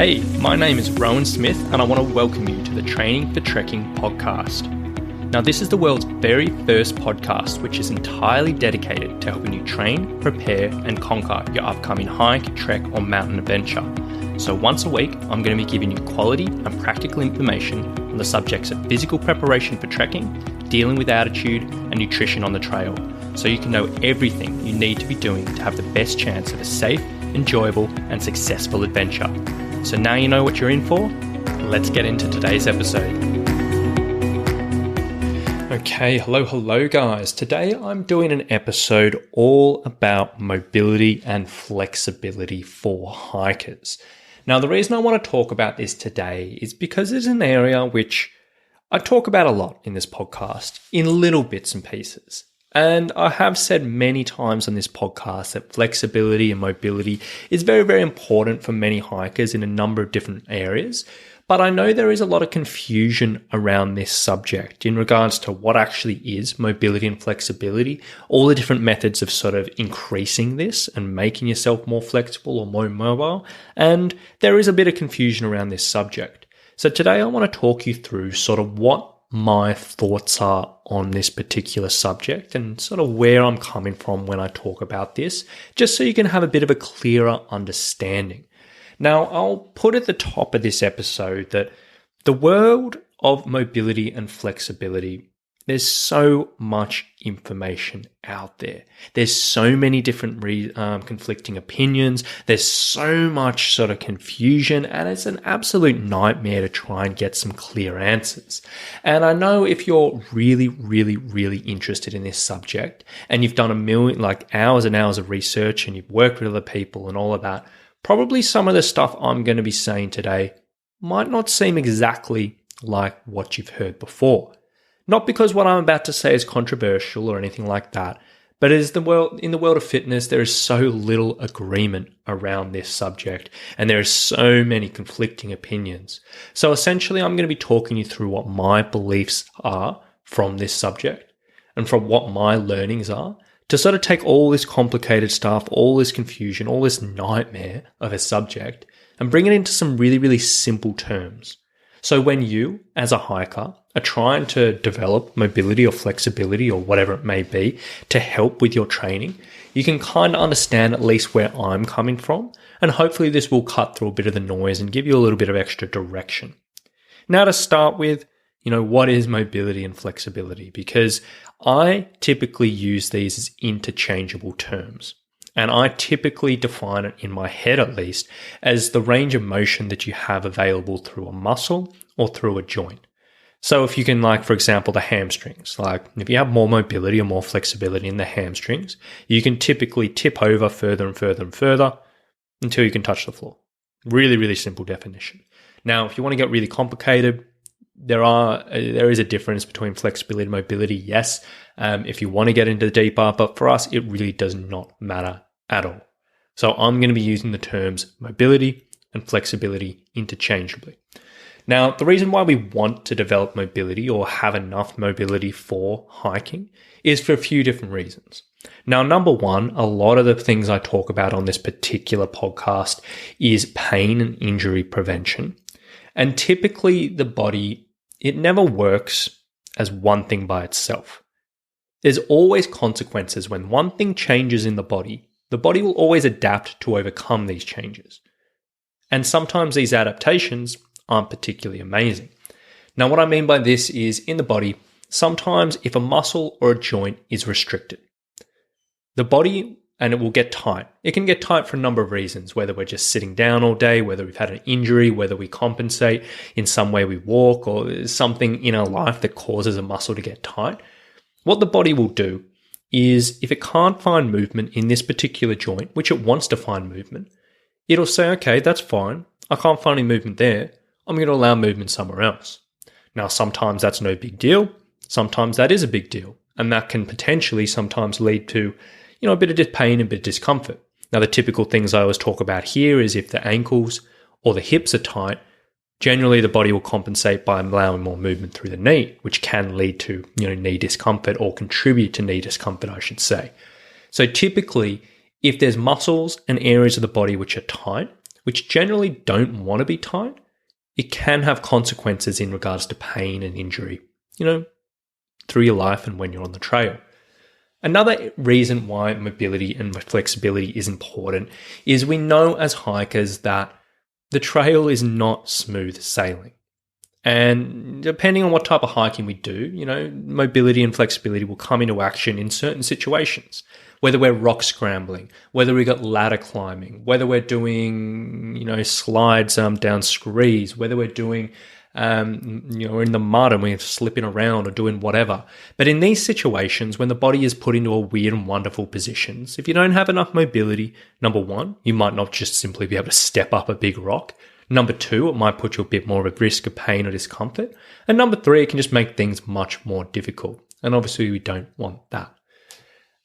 Hey, my name is Rowan Smith and I want to welcome you to the Training for Trekking podcast. Now, this is the world's very first podcast which is entirely dedicated to helping you train, prepare and conquer your upcoming hike, trek or mountain adventure. So once a week, I'm going to be giving you quality and practical information on the subjects of physical preparation for trekking, dealing with altitude and nutrition on the trail, so you can know everything you need to be doing to have the best chance of a safe, enjoyable and successful adventure. So now you know what you're in for. Let's get into today's episode. Okay, hello guys. Today I'm doing an episode all about mobility and flexibility for hikers. Now the reason I want to talk about this today is because it's an area which I talk about a lot in this podcast in little bits and pieces. And I have said many times on this podcast that flexibility and mobility is very, very important for many hikers in a number of different areas. But I know there is a lot of confusion around this subject in regards to what actually is mobility and flexibility, all the different methods of sort of increasing this and making yourself more flexible or more mobile. And there is a bit of confusion around this subject. So today I want to talk you through sort of what my thoughts are on this particular subject and sort of where I'm coming from when I talk about this, just so you can have a bit of a clearer understanding. Now, I'll put at the top of this episode that the world of mobility and flexibility, there's so much information out there. There's so many different conflicting opinions. There's so much sort of confusion, and it's an absolute nightmare to try and get some clear answers. And I know if you're really interested in this subject and you've done a million, like hours and hours of research and you've worked with other people and all of that, probably some of the stuff I'm going to be saying today might not seem exactly like what you've heard before. Not because what I'm about to say is controversial or anything like that, but in the world of fitness, there is so little agreement around this subject, and there are so many conflicting opinions. So essentially, I'm going to be talking you through what my beliefs are from this subject and from what my learnings are, to sort of take all this complicated stuff, all this confusion, all this nightmare of a subject and bring it into some really simple terms. So when you, as a hiker, are trying to develop mobility or flexibility or whatever it may be to help with your training, you can kind of understand at least where I'm coming from, and hopefully this will cut through a bit of the noise and give you a little bit of extra direction. Now to start with, what is mobility and flexibility? Because I typically use these as interchangeable terms. And I typically define it, in my head at least, as the range of motion that you have available through a muscle or through a joint. So if you can, for example, the hamstrings, if you have more mobility or more flexibility in the hamstrings, you can typically tip over further and further and further until you can touch the floor. Really simple definition. Now, if you want to get really complicated, there is a difference between flexibility and mobility, yes, if you want to get into deeper, but for us, it really does not matter at all. So I'm going to be using the terms mobility and flexibility interchangeably. Now, the reason why we want to develop mobility or have enough mobility for hiking is for a few different reasons. Now, number one, a lot of the things I talk about on this particular podcast is pain and injury prevention. And typically the body, it never works as one thing by itself. There's always consequences when one thing changes in the body will always adapt to overcome these changes. And sometimes these adaptations aren't particularly amazing. Now, what I mean by this is in the body, sometimes if a muscle or a joint is restricted, the body, and it will get tight. It can get tight for a number of reasons, whether we're just sitting down all day, whether we've had an injury, whether we compensate in some way we walk, or there's something in our life that causes a muscle to get tight. What the body will do is if it can't find movement in this particular joint, which it wants to find movement, it'll say, okay, that's fine. I can't find any movement there. I'm going to allow movement somewhere else. Now, sometimes that's no big deal. Sometimes that is a big deal. And that can potentially sometimes lead to a bit of pain and a bit of discomfort. Now, the typical things I always talk about here is if the ankles or the hips are tight, generally the body will compensate by allowing more movement through the knee, which can lead to, knee discomfort or contribute to knee discomfort, I should say. So typically, if there's muscles and areas of the body which are tight, which generally don't want to be tight, it can have consequences in regards to pain and injury, through your life and when you're on the trail. Another reason why mobility and flexibility is important is we know as hikers that the trail is not smooth sailing. And depending on what type of hiking we do, mobility and flexibility will come into action in certain situations. Whether we're rock scrambling, whether we got ladder climbing, whether we're doing, slides down screes, whether we're doing, we're in the mud and we're slipping around or doing whatever. But in these situations, when the body is put into a weird and wonderful positions, if you don't have enough mobility, number one, you might not just simply be able to step up a big rock. Number two, it might put you a bit more at risk of pain or discomfort. And number three, it can just make things much more difficult. And obviously we don't want that.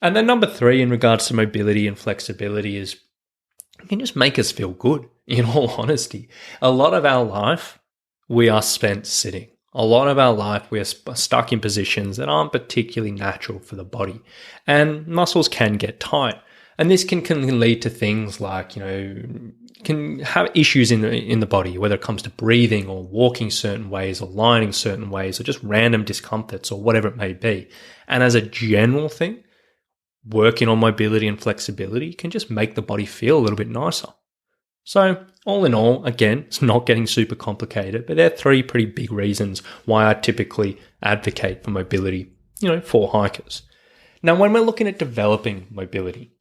And then number three, in regards to mobility and flexibility, is it can just make us feel good, in all honesty. A lot of our life, we are spent sitting. A lot of our life, we are stuck in positions that aren't particularly natural for the body. And muscles can get tight. And this can lead to things like, can have issues in the body, whether it comes to breathing or walking certain ways or lying certain ways or just random discomforts or whatever it may be. And as a general thing, working on mobility and flexibility can just make the body feel a little bit nicer. So all in all, again, it's not getting super complicated, but there are three pretty big reasons why I typically advocate for mobility, for hikers. Now, when we're looking at developing mobility,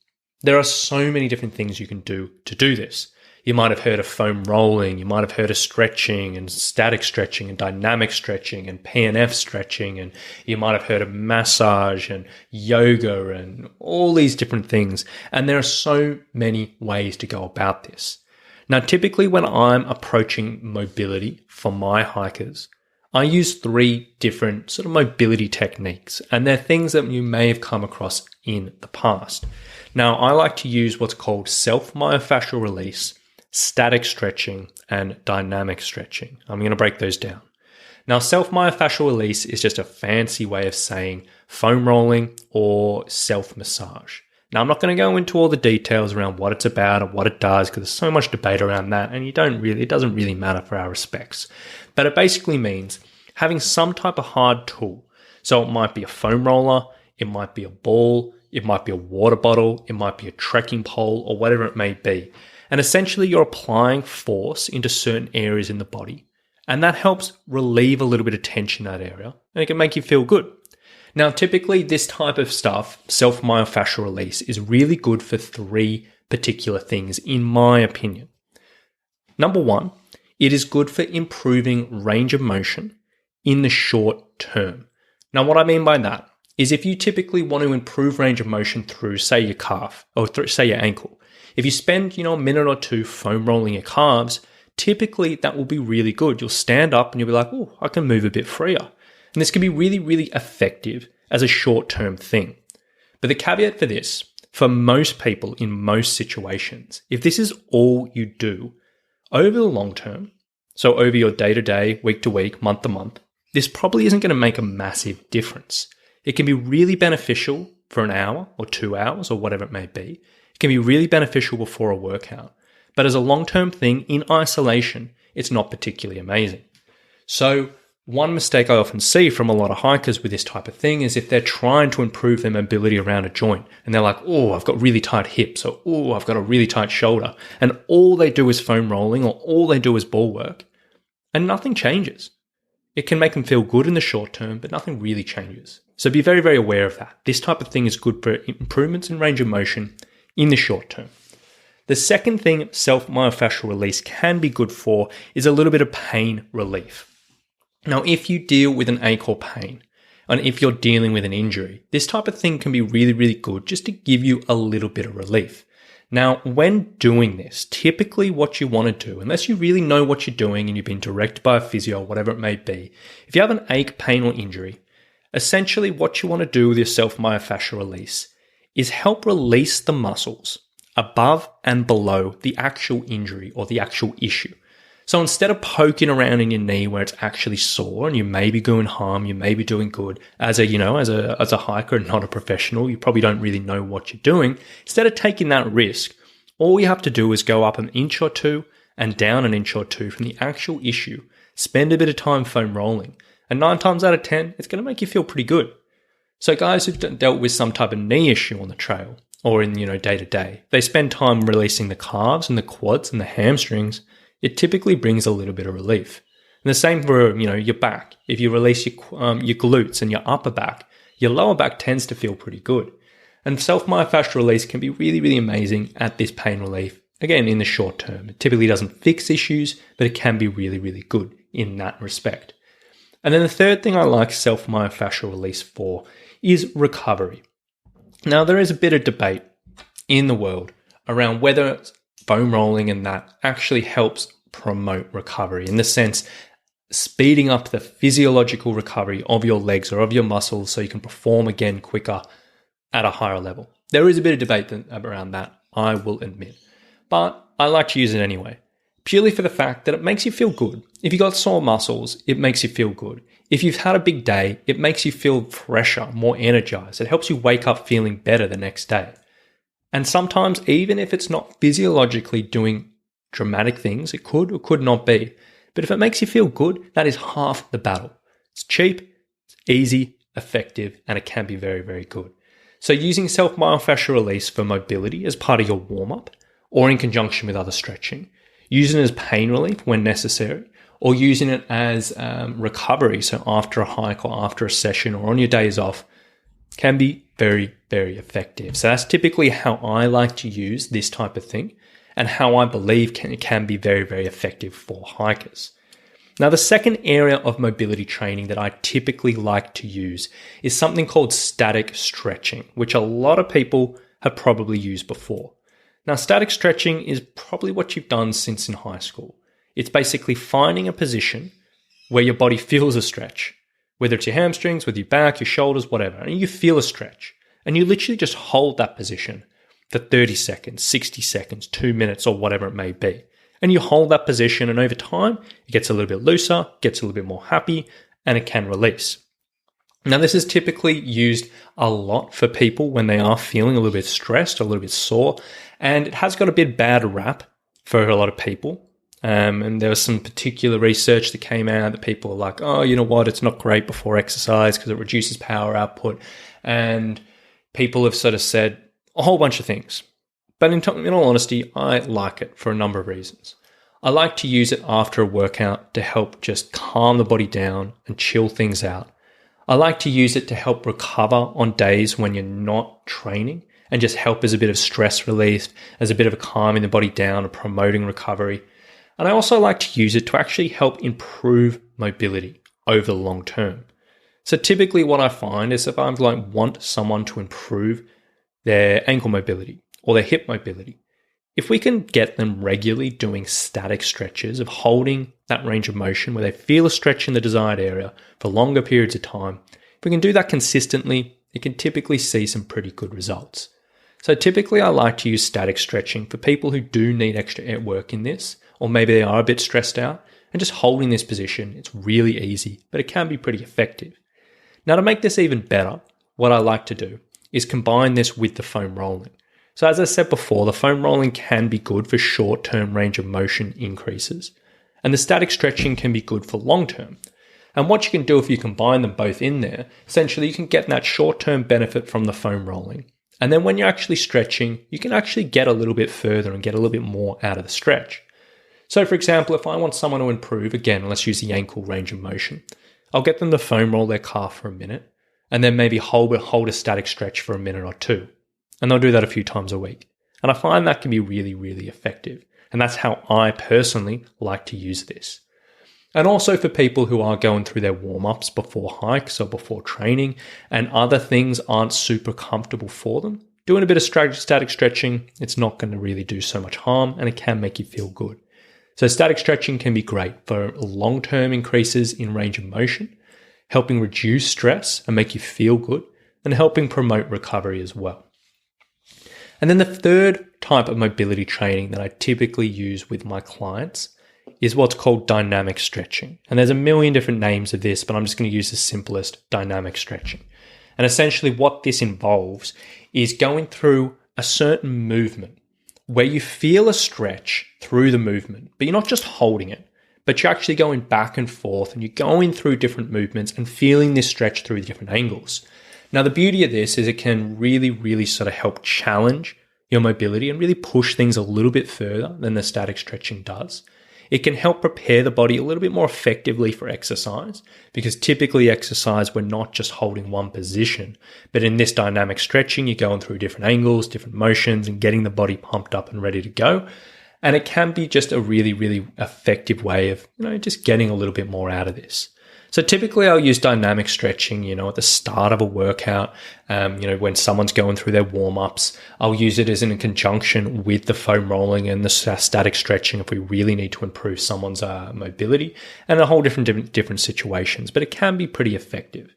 there are so many different things you can do to do this. You might have heard of foam rolling, you might have heard of stretching and static stretching and dynamic stretching and PNF stretching, and you might have heard of massage and yoga and all these different things. And there are so many ways to go about this. Now, typically when I'm approaching mobility for my hikers, I use three different sort of mobility techniques, and they're things that you may have come across in the past. Now, I like to use what's called self-myofascial release, static stretching, and dynamic stretching. I'm going to break those down. Now, self-myofascial release is just a fancy way of saying foam rolling or self-massage. Now, I'm not going to go into all the details around what it's about and what it does because there's so much debate around that, and it doesn't really matter for our respects. But it basically means having some type of hard tool. So it might be a foam roller, it might be a ball, it might be a water bottle, it might be a trekking pole, or whatever it may be. And essentially, you're applying force into certain areas in the body, and that helps relieve a little bit of tension in that area, and it can make you feel good. Now, typically, this type of stuff, self-myofascial release, is really good for three particular things, in my opinion. Number one, it is good for improving range of motion in the short term. Now, what I mean by that is if you typically want to improve range of motion through, say, your calf or say your ankle, if you spend, a minute or two foam rolling your calves, typically that will be really good. You'll stand up and you'll be like, oh, I can move a bit freer. And this can be really, really effective as a short-term thing. But the caveat for this, for most people in most situations, if this is all you do over the long term, so over your day-to-day, week-to-week, month-to-month, this probably isn't going to make a massive difference. It can be really beneficial for an hour or 2 hours or whatever it may be. It can be really beneficial before a workout. But as a long-term thing in isolation, it's not particularly amazing. So one mistake I often see from a lot of hikers with this type of thing is if they're trying to improve their mobility around a joint and they're like, oh, I've got really tight hips, or oh, I've got a really tight shoulder, and all they do is foam rolling or all they do is ball work, and nothing changes. It can make them feel good in the short term, but nothing really changes. So be very, very aware of that. This type of thing is good for improvements in range of motion in the short term. The second thing self-myofascial release can be good for is a little bit of pain relief. Now, if you deal with an ache or pain, and if you're dealing with an injury, this type of thing can be really, really good just to give you a little bit of relief. Now, when doing this, typically what you want to do, unless you really know what you're doing and you've been directed by a physio or whatever it may be, if you have an ache, pain, or injury, essentially what you want to do with your self-myofascial release is help release the muscles above and below the actual injury or the actual issue. So instead of poking around in your knee where it's actually sore and you may be doing harm, you may be doing good, as a hiker and not a professional, you probably don't really know what you're doing. Instead of taking that risk, All you have to do is go up an inch or two and down an inch or two from the actual issue, spend a bit of time foam rolling, and 9 times out of 10, it's going to make you feel pretty good. So guys who've dealt with some type of knee issue on the trail or in, day to day, they spend time releasing the calves and the quads and the hamstrings. It typically brings a little bit of relief. And the same for, your back. If you release your glutes and your upper back, your lower back tends to feel pretty good. And self-myofascial release can be really, really amazing at this pain relief. Again, in the short term, it typically doesn't fix issues, but it can be really, really good in that respect. And then the third thing I like self-myofascial release for is recovery. Now, there is a bit of debate in the world around whether foam rolling and that actually helps promote recovery, in the sense speeding up the physiological recovery of your legs or of your muscles so you can perform again quicker at a higher level. There is a bit of debate around that, I will admit. But I like to use it anyway, purely for the fact that it makes you feel good. If you got sore muscles, it makes you feel good. If you've had a big day, it makes you feel fresher, more energized. It helps you wake up feeling better the next day. And sometimes, even if it's not physiologically doing dramatic things, it could or could not be. But if it makes you feel good, that is half the battle. It's cheap, it's easy, effective, and it can be very, very good. So using self-myofascial release for mobility as part of your warm-up or in conjunction with other stretching, using it as pain relief when necessary, or using it as recovery, so after a hike or after a session or on your days off, can be very, very effective. So that's typically how I like to use this type of thing and how I believe it can be very, very effective for hikers. Now, the second area of mobility training that I typically like to use is something called static stretching, which a lot of people have probably used before. Now, static stretching is probably what you've done since in high school. It's basically finding a position where your body feels a stretch, whether it's your hamstrings, with your back, your shoulders, whatever, and you feel a stretch. And you literally just hold that position for 30 seconds, 60 seconds, 2 minutes, or whatever it may be. And you hold that position, and over time, it gets a little bit looser, gets a little bit more happy, and it can release. Now, this is typically used a lot for people when they are feeling a little bit stressed, a little bit sore, and it has got a bit bad rap for a lot of people. And there was some particular research that came out that people are like, oh, you know what, it's not great before exercise because it reduces power output. And people have sort of said a whole bunch of things. But in all honesty, I like it for a number of reasons. I like to use it after a workout to help just calm the body down and chill things out. I like to use it to help recover on days when you're not training and just help as a bit of stress relief, as a bit of a calming the body down and promoting recovery. And I also like to use it to actually help improve mobility over the long term. So typically what I find is if I want someone to improve their ankle mobility or their hip mobility, if we can get them regularly doing static stretches of holding that range of motion where they feel a stretch in the desired area for longer periods of time, if we can do that consistently, you can typically see some pretty good results. So typically I like to use static stretching for people who do need extra work in this, or maybe they are a bit stressed out, and just holding this position, it's really easy, but it can be pretty effective. Now, to make this even better, what I like to do is combine this with the foam rolling. So as I said before, the foam rolling can be good for short-term range of motion increases, and the static stretching can be good for long-term. And what you can do if you combine them both in there, essentially you can get that short-term benefit from the foam rolling. And then when you're actually stretching, you can actually get a little bit further and get a little bit more out of the stretch. So for example, if I want someone to improve, again, let's use the ankle range of motion. I'll get them to foam roll their calf for a minute and then maybe hold a static stretch for a minute or two. And they'll do that a few times a week. And I find that can be really, really effective. And that's how I personally like to use this. And also for people who are going through their warm-ups before hikes or before training and other things aren't super comfortable for them, doing a bit of static stretching, it's not going to really do so much harm and it can make you feel good. So static stretching can be great for long-term increases in range of motion, helping reduce stress and make you feel good, and helping promote recovery as well. And then the third type of mobility training that I typically use with my clients is what's called dynamic stretching. And there's a million different names of this, but I'm just going to use the simplest, dynamic stretching. And essentially what this involves is going through a certain movement where you feel a stretch through the movement, but you're not just holding it, but you're actually going back and forth and you're going through different movements and feeling this stretch through different angles. Now, the beauty of this is it can really, really sort of help challenge your mobility and really push things a little bit further than the static stretching does. It can help prepare the body a little bit more effectively for exercise, because typically exercise, we're not just holding one position, but in this dynamic stretching, you're going through different angles, different motions, and getting the body pumped up and ready to go. And it can be just a really, really effective way of, just getting a little bit more out of this. So typically I'll use dynamic stretching, at the start of a workout, when someone's going through their warm-ups. I'll use it as in conjunction with the foam rolling and the static stretching if we really need to improve someone's mobility, and a whole different situations, but it can be pretty effective.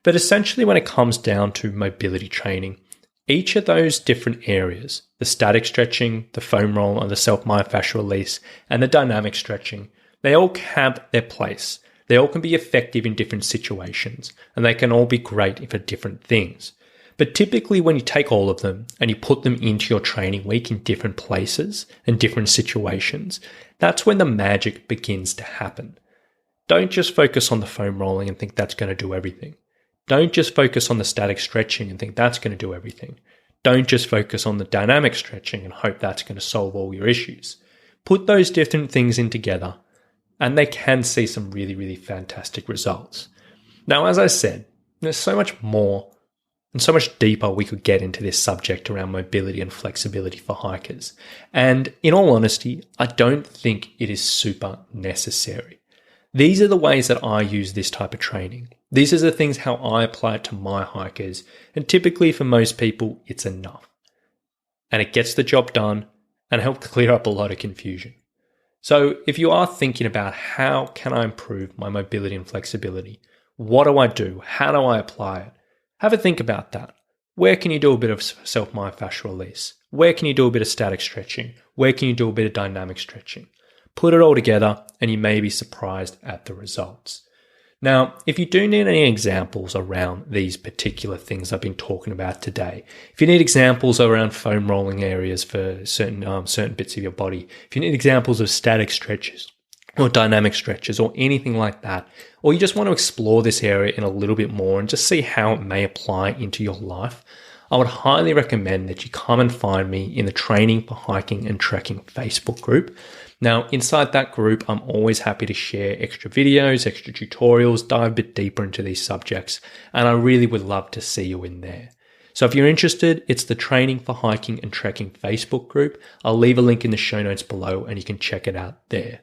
But essentially when it comes down to mobility training, each of those different areas, the static stretching, the foam roll, and the self-myofascial release, and the dynamic stretching, they all have their place. They all can be effective in different situations, and they can all be great for different things. But typically when you take all of them and you put them into your training week in different places and different situations, that's when the magic begins to happen. Don't just focus on the foam rolling and think that's going to do everything. Don't just focus on the static stretching and think that's going to do everything. Don't just focus on the dynamic stretching and hope that's going to solve all your issues. Put those different things in together, and they can see some really, really fantastic results. Now, as I said, there's so much more and so much deeper we could get into this subject around mobility and flexibility for hikers. And in all honesty, I don't think it is super necessary. These are the ways that I use this type of training. These are the things how I apply it to my hikers. And typically for most people, it's enough. And it gets the job done and helps clear up a lot of confusion. So if you are thinking about how can I improve my mobility and flexibility, what do I do? How do I apply it? Have a think about that. Where can you do a bit of self-myofascial release? Where can you do a bit of static stretching? Where can you do a bit of dynamic stretching? Put it all together and you may be surprised at the results. Now, if you do need any examples around these particular things I've been talking about today, if you need examples around foam rolling areas for certain bits of your body, if you need examples of static stretches or dynamic stretches or anything like that, or you just want to explore this area in a little bit more and just see how it may apply into your life, I would highly recommend that you come and find me in the Training for Hiking and Trekking Facebook group. Now, inside that group, I'm always happy to share extra videos, extra tutorials, dive a bit deeper into these subjects, and I really would love to see you in there. So if you're interested, it's the Training for Hiking and Trekking Facebook group. I'll leave a link in the show notes below and you can check it out there.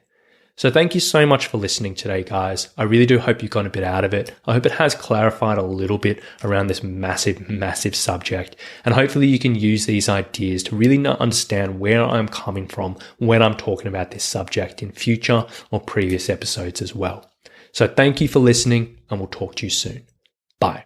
So thank you so much for listening today, guys. I really do hope you got a bit out of it. I hope it has clarified a little bit around this massive, massive subject. And hopefully you can use these ideas to really understand where I'm coming from when I'm talking about this subject in future or previous episodes as well. So thank you for listening, and we'll talk to you soon. Bye.